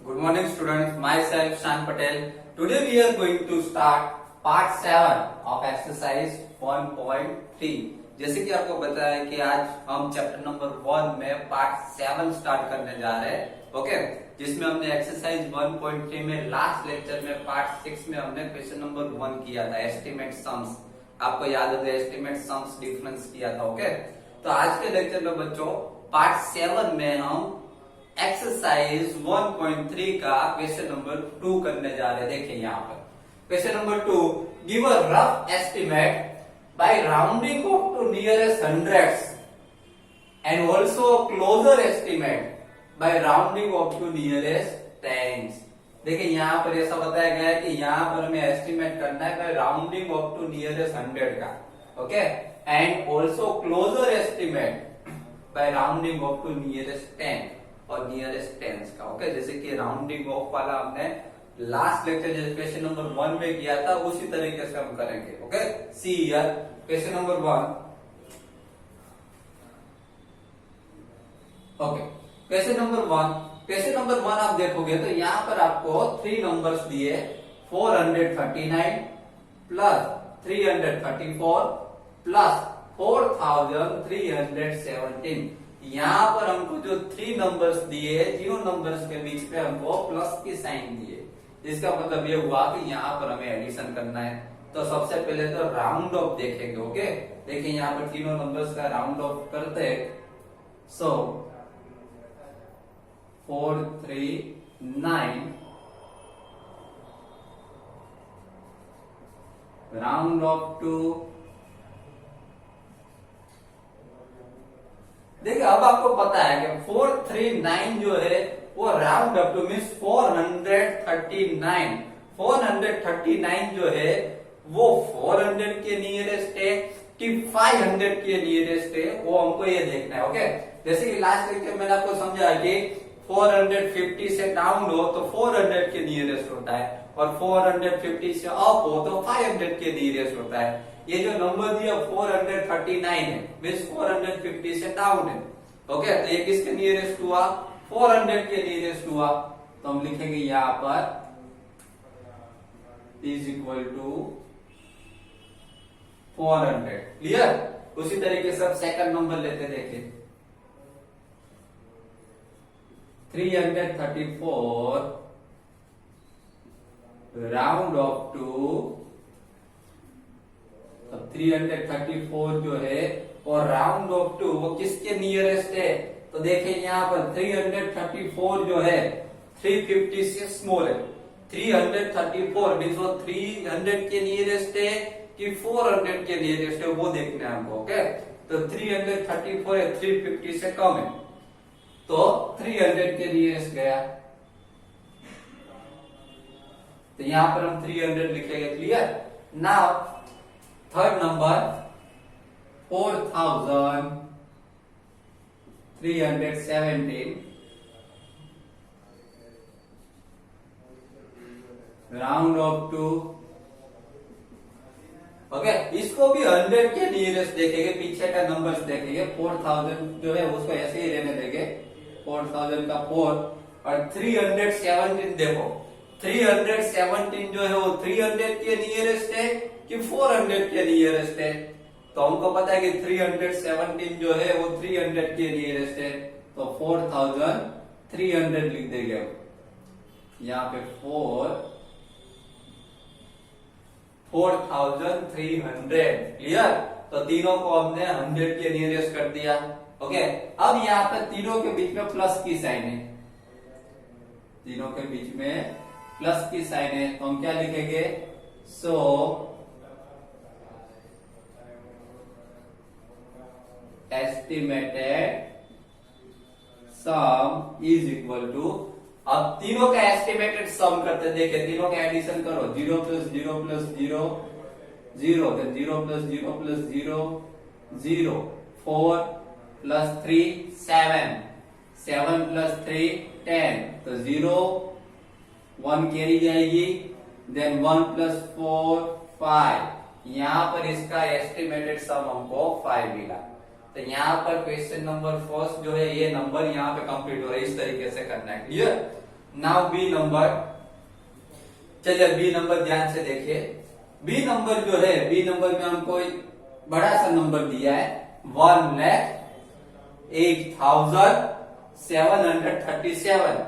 Good morning students, myself Shan Patel. Today we are going to start part 7 of exercise 1.3. जैसे कि आपको पता है कि आज हम चैप्टर नंबर 1 में पार्ट 7 स्टार्ट करने जा रहे हैं, ओके? जिसमें हमने एक्सरसाइज 1.3 में लास्ट लेक्चर में पार्ट 6 में हमने क्वेश्चन नंबर 1 किया था, एस्टिमेट सम्स। आपको याद है एस्टिमेट सम्स डिफरेंस किया था, ओके? तो आज के लेक्चर में बच्चों पार्ट 7 में हम एक्सरसाइज 1.3 का क्वेश्चन नंबर 2 करने जा रहे हैं। देखिए यहाँ पर question number 2, give a rough estimate by rounding off to nearest hundreds and also closer estimate by rounding off to nearest tens. देखिए यहाँ पर ऐसा बताया गया है कि यहाँ पर हमें एस्टिमेट करना है by rounding off to nearest 100 का, okay? And also closer estimate by rounding off to nearest 10 और नियरेस्ट टेंस का, ओके? जैसे कि राउंडिंग ऑफ वाला हमने लास्ट लेक्चर जैसे क्वेश्चन नंबर 1 में किया था उसी तरीके से हम करेंगे, okay? See here question number 1, okay? Question number 1 आप देखोगे तो यहाँ पर आपको 3 नंबर्स दिए, 439 प्लस 334 प्लस 4317। यहाँ पर हमको जो 3 नंबर्स दिए, तीनों नंबर्स के बीच में हमको प्लस की साइन दिए। इसका मतलब ये हुआ कि यहाँ पर हमें एडिशन करना है। तो सबसे पहले तो राउंड ऑफ देखेंगे, ओके? देखिए यहाँ पर तीनों नंबर्स का राउंड ऑफ करते हैं। सो 439 राउंड ऑफ टू, देखिए अब आपको पता है कि 439 जो है वो राउंड अप टू मीन्स 439। 439 जो है वो 400 के नियरेस्ट है कि 500 के नियरेस्ट है, वो हमको ये देखना है, ओके? जैसे कि लास्ट लेक्चर मैंने आपको समझाया कि 450 से डाउन हो तो 400 के नियरेस्ट होता है और 450 से अप हो तो 500 के नियरेस्ट होता है। ये जो नंबर दिया 439 है, मीन्स 450 से डाउन है, ओके? तो ये किसके नियरेस्ट हुआ? 400 के नियरेस्ट हुआ। तो हम लिखेंगे यहां पर इज इक्वल टू 400। क्लियर? उसी तरीके से अब सेकंड नंबर लेते देखें, 334 राउंड ऑफ टू, 334 जो है और राउंड ऑफ टू वो किसके नियरेस्ट है? तो देखिए यहाँ पर 334 जो है 350 से स्मॉल है। 334 मीन्स वो 300 के नियरेस्ट है कि 400 के नियरेस्ट है, वो देखना है हमको, ओके? तो 334 है, 350 से कम है, तो 300 के नियरेस्ट गया। तो यहां पर हम 300 लिखेंगे। Clear? Now third number 4317 round off to, okay? इसको भी 100 के नियरेस्ट देखेंगे, पीछे का नंबर्स देखेंगे। 4000 जो है उसको ऐसे ही रहने देंगे, 4000 का 4 और 317 देखो, 317 जो है वो 300 के नियरेस्ट है कि 400 के नियरेस्ट है? तो हमको पता है कि 317 जो है वो 300 के नियरेस्ट है, तो 4300 लिख देंगे। यहाँ पे 4300। क्लियर? तो तीनों को हमने 100 के नियरेस्ट कर दिया, ओके? अब यहाँ पे तीनों के बीच में प्लस की साइन है, तीनों के बीच में प्लस की साइन है, तो हम क्या लिखेंगे? So estimated sum is equal to, अब तीनों का एस्टिमेटेड सम करते, देखिए तीनों का एडिशन करो, 0 plus 0 plus 0 0, then 0 plus 0 plus 0 0, 4 plus 3 7, 7 plus 3 10, तो 0 1 कैरी जाएगी, देन 1 प्लस 4 5। यहाँ पर इसका एस्टिमेटेड सम हमको 5 मिला। तो यहाँ पर क्वेश्चन नंबर फर्स्ट जो है ये नंबर यहाँ पे कंप्लीट हो रहा है, इस तरीके से करना है। क्लियर? नाउ बी नंबर, चलिए बी नंबर ध्यान से देखिए। बी नंबर जो है, बी नंबर में हमको एक बड़ा सा नंबर दिया है 1,08,737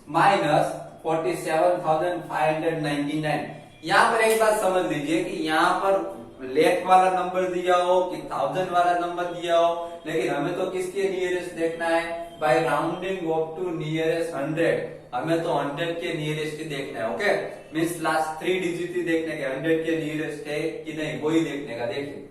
माइनस 47,599। यहाँ पर एक बात समझ लीजिए कि यहाँ पर लेख वाला नंबर दिया हो कि 1000 वाला नंबर दिया हो, लेकिन हमें तो किसके नियरेस्ट देखना है, by rounding off to nearest 100, हमें तो 100 के नियरेस्ट ही देखना है। ओके, मीन्स लास्ट 3 डिजिट ही देखने के, 100 के नियरेस्ट है कि नहीं वही देखने का। देखिए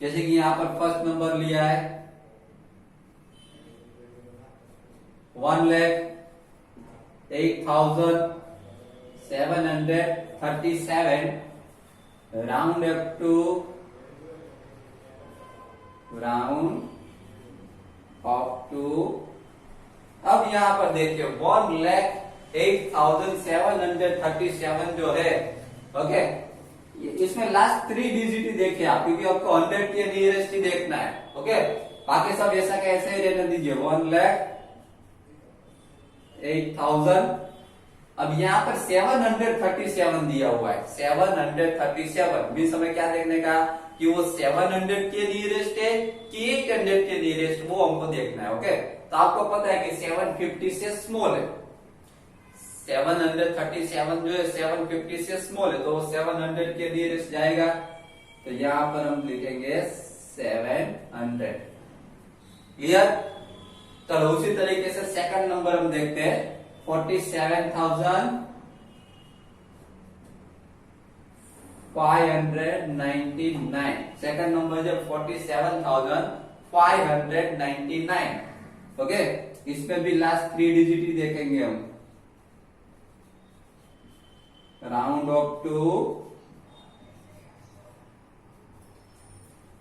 जैसे कि यहाँ पर फर्स्ट नंबर लिया है 1,08,737 राउंड अप टू अब यहाँ पर देखिए 1,08,737 जो है, ओके, इसमें लास्ट 3 डिजिट ही देखिए आप, क्योंकि आपको 100 के नियरेस्ट ही देखना है। ओके, बाकी सब ऐसा कैसे ही रहने दीजिए। 1,08,000, अब यहाँ पर 737 दिया हुआ है, 737 भी समय क्या देखने का कि वो 700 के नियरेस्ट है कि 800 के नियरेस्ट, वो हमको देखना है। ओके, तो आपको पता है कि 750 से स्मॉल है, 737 जो है 750 से स्मॉल है, तो 700 के नियरेस्ट जाएगा, तो यहां पर हम लिखेंगे 700। क्लियर? चलो उसी तरीके से सेकंड नंबर हम देखते हैं 47,599। सेकंड नंबर जब 47,599। ओके, इसमें भी लास्ट 3 डिजिट ही देखेंगे हम, राउंड ऑफ टू।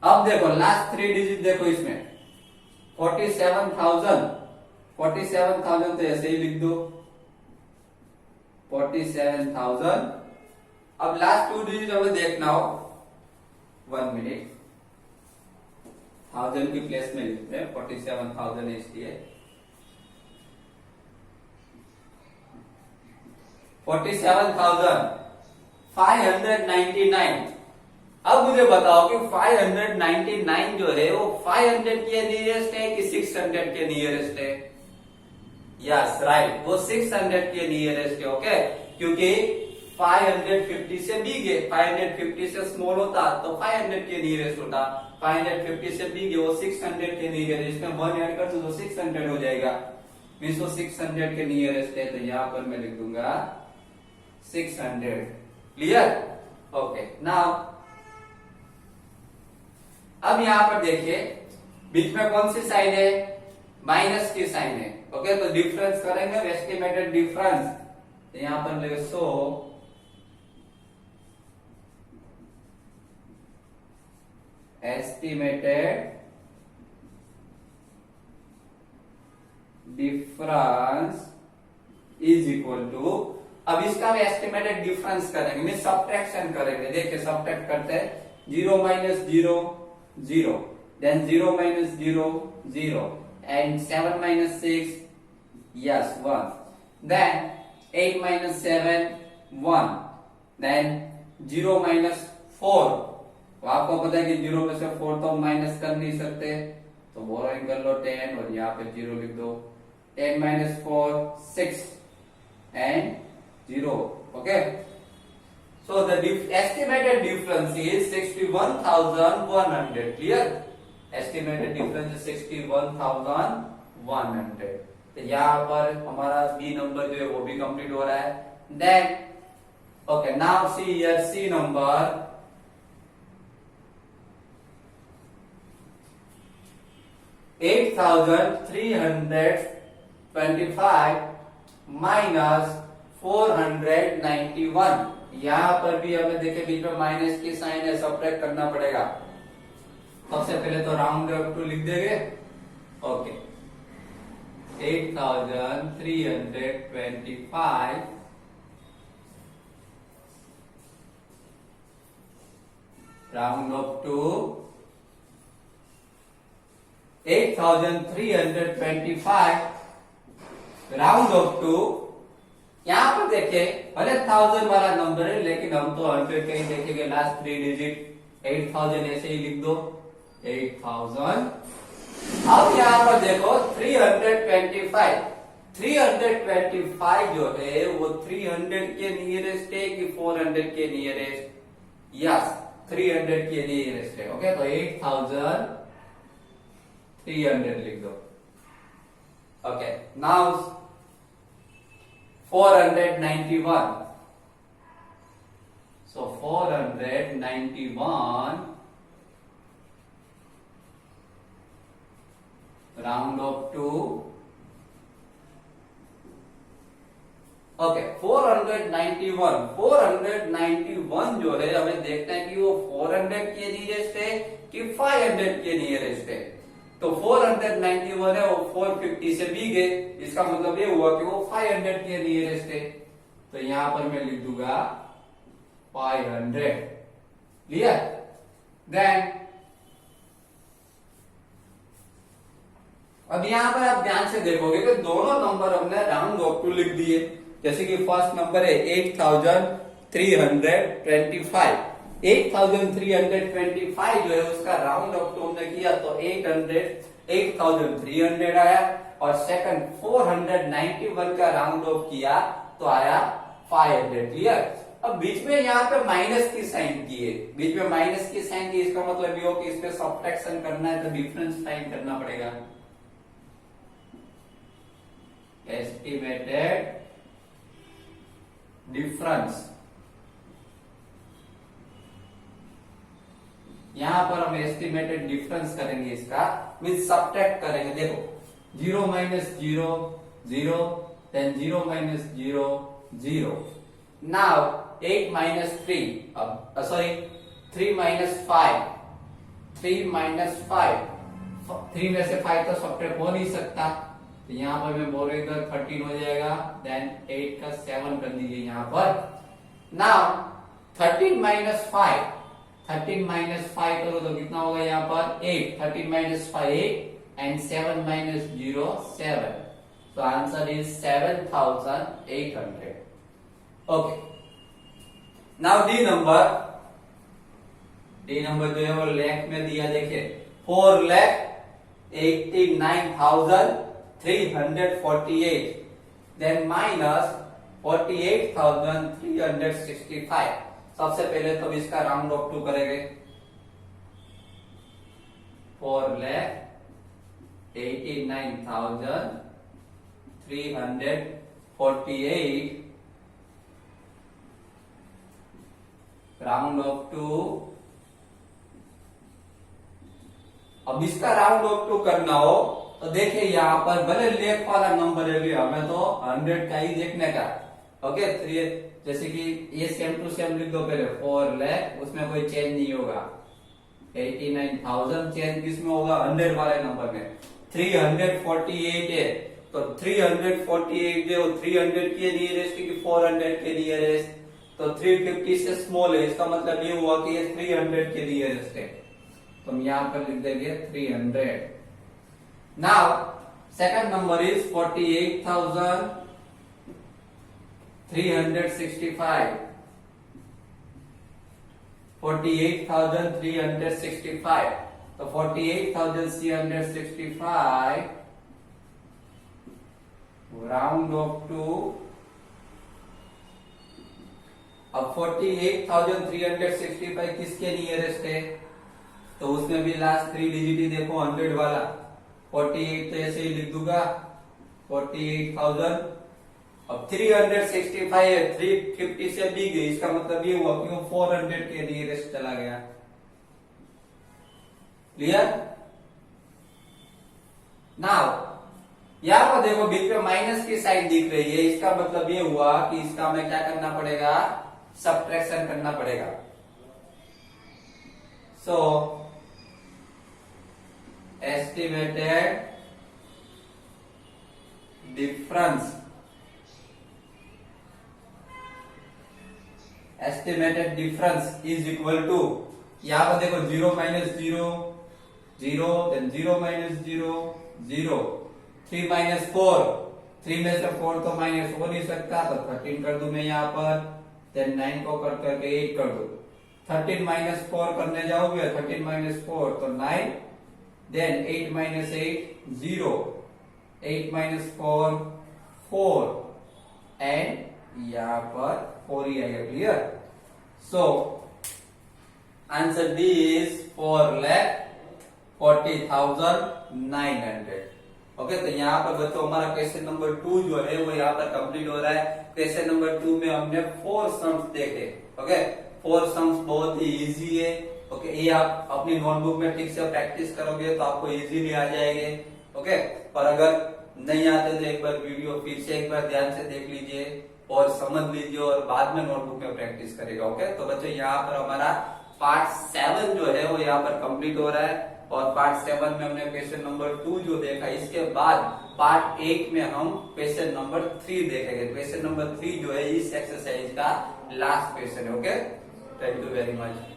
अब देखो लास्ट 3 डिजिट देखो इसमें 47,000 तो ऐसे ही लिख दो 47,000। अब लास्ट 2 डिजिट हमें देखना हो, 1 मिनट, 1000 की प्लेस में लिखते हैं 47,000 इसलिए 47,599। अब मुझे बताओ कि 599 जो है वो 500 के नियरेस्ट है कि 600 के नियरेस्ट है? यस राइट, वो 600 के नियरेस्ट है। ओके, क्योंकि 550 से बिग है, 550 से स्मॉल होता तो 500 के नियरेस्ट होता, 550 से बिग है वो 600 के नियरेस्ट, इसमें 1 ऐड कर तो 600 हो जाएगा, मीन्स वो 600 के नियरेस्ट है, तो यहां पर मैं लिख दूंगा 600। क्लियर? ओके, नाउ अब यहां पर देखिए बीच में कौन सी साइन है, माइनस की साइन है। ओके, तो डिफरेंस करेंगे, एस्टिमेटेड डिफरेंस, तो यहां पर लेंगे so estimated difference is equal to, अब इसका भी एस्टिमेटेड डिफरेंस करेंगे, मीन सब्ट्रैक्शन करेंगे। देखिए सब्ट्रैक्ट करते हैं, 0 minus 0 0, then 0 minus 0 0, and 7 minus 6 yes 1, then 8 minus 7 1, then 0 minus 4, तो आपको पता है कि 0 में से 4 तो माइनस कर नहीं सकते, तो बोरोइंग कर लो 10 और यहाँ पे 0 लिख दो, 10 minus 4 6 and 0। Okay, so the estimated difference is 61,100। clear? estimated difference is 61,100। तो यहाँ पर हमारा बी नंबर जो है वो भी कंप्लीट हो रहा है। Then okay, now see here see number 8,325 minus 491। यहाँ पर भी हमें देखे बीच में माइनस की साइन है, सब्ट्रैक्ट करना पड़ेगा। सबसे पहले तो राउंड अप टू लिख देंगे। Okay, 8,325 round up to 8,325 round up to यहाँ पर देखिए भले 1000 वाला नंबर है लेकिन हम तो 100 का ही देखेंगे, लास्ट 3 डिजिट 8000 ऐसे ही लिख दो 8000। अब यहाँ पर देखो 325 जो है वो 300 के नियरेस्ट है कि 400 के नियरेस्ट? यस, 300 के नियरेस्ट है। ओके, तो 8300 लिख दो। Okay, now 491, so 491 round off to, okay 491 जो है हमें देखना है कि वो 400 के नियरेस्ट है कि 500 के नियरेस्ट है। तो 491 है वो 450 से भी गए, इसका मतलब ये हुआ कि वो 500 के नियरेस्ट है। तो यहां पर मैं लिख दूंगा 500। क्लियर? देन अब यहां पर आप ध्यान से देखोगे कि दोनों नंबर हमने राउंड ऑफ टू लिख दिए। जैसे कि फर्स्ट नंबर है 8325, 8325 जो है उसका राउंड ऑफ टू हमने किया तो 8300 आया, और सेकंड 491 का राउंड ऑफ किया तो आया 500। क्लियर? अब बीच में यहाँ पे माइनस की साइन की है, बीच में माइनस की साइन की, इसका मतलब ये हो कि इस पे सब्ट्रैक्शन करना है तो डिफरेंस साइन करना पड़ेगा। एस्टिमेटेड डिफरेंस, यहां पर हम एस्टिमेटेड डिफरेंस करेंगे, इसका मीन सब्ट्रैक्ट करेंगे। देखो 0 minus 0 0, then 0 minus 0 0। Now 8 minus 3, अब सॉरी 3 माइनस 5, 3 माइनस 5, 3 में से 5 तो सब्ट्रैक्ट हो नहीं सकता, तो यहां पर मैं बोल रही 13 हो जाएगा, देन 8 का 7 कर दीजिए यहां पर। नाउ 13 माइनस 5, 13 माइनस 5 करो तो कितना होगा यहाँ पर 8, 13 minus 5 8, and 7 minus 0 7, so answer is 7800। Okay, now D number जो है वो लैख में दिया, देखिए 4,89,348, देन माइनस 48,365। सबसे पहले तो इसका राउंड ऑफ टू करेंगे, 4,89,348 राउंड ऑफ टू। अब इसका राउंड ऑफ टू करना हो तो देखिए यहाँ पर भले लेख वाला नंबर है, हमें तो 100 का ही देखने का। ओके, जैसे कि ये सेम टू सेम लिख दो पहले, 4 लाख, उसमें कोई चेंज नहीं होगा। 89,000 चेंज किसमें होगा? 100 वाले नंबर में। 348 है तो 348 जो 300 के नियरेस्ट की 400 के नियरेस्ट, तो 350 से स्मॉल है, इसका मतलब ये हुआ कि ये 300 के नियरेस्ट है, तो हम यहां पर लिख देंगे 300। नाउ सेकंड नंबर इज 48,365, 48,365, तो 48,365 राउंड ऑफ टू। अब 48,365 किसके नियरेस्ट है? तो उसमें भी लास्ट 3 डिजिट ही देखो 100 वाला, 48 तो ऐसे ही लिख दूंगा 48,000। अब 365 है, 350 से भी गई, इसका मतलब ये हुआ कि वो 400 के नियरेस्ट चला गया। क्लियर? नाउ यहां पर देखो बीच में माइनस की साइन दिख रही है, इसका मतलब ये हुआ कि इसका हमें क्या करना पड़ेगा? सब्ट्रैक्शन करना पड़ेगा। So estimated difference, estimated difference is equal to, यहां पर देखो 0 माइनस 0 0, देन 0 माइनस 0 0, 3 माइनस 4 3 में से 4 तो माइनस हो नहीं सकता, तो 13 कर दूं मैं यहाँ पर, देन 9 को कट करके 8 कर दूं। 13 माइनस 4 करने जाओगे, 13 माइनस 4 तो 9, देन 8 माइनस 8 0, 8 माइनस 4 4, एंड यहाँ पर 4 ही आएगा। Clear? So answer D is 4,40,900। Okay, तो यहाँ पर बच्चों हमारा क्वेश्चन नंबर 2 जो है वो यहाँ पर कंप्लीट हो रहा है। क्वेश्चन नंबर 2 में हमने 4 सम्स देखे। ओके, 4 सम्स बहुत ही इजी है। ओके, ये आप अपनी नोटबुक में ठीक से प्रैक्टिस करोगे तो आपको इजीली आ जाएंगे। ओके, और अगर नहीं आते तो एक बार वीडियो फिर से एक बार ध्यान से देख लीजिए और समझ लीजिए और बाद में नोटबुक में प्रैक्टिस करेगा। ओके, तो बच्चों यहाँ पर हमारा पार्ट 7 जो है वो यहाँ पर कंप्लीट हो रहा है, और पार्ट 7 में हमने क्वेश्चन नंबर 2 जो देखा, इसके बाद पार्ट 8 में हम क्वेश्चन नंबर 3 देखेंगे। क्वेश्चन नंबर 3 जो है इस एक्सरसाइज का लास्ट क्वेश्चन है। Okay, thank you very much.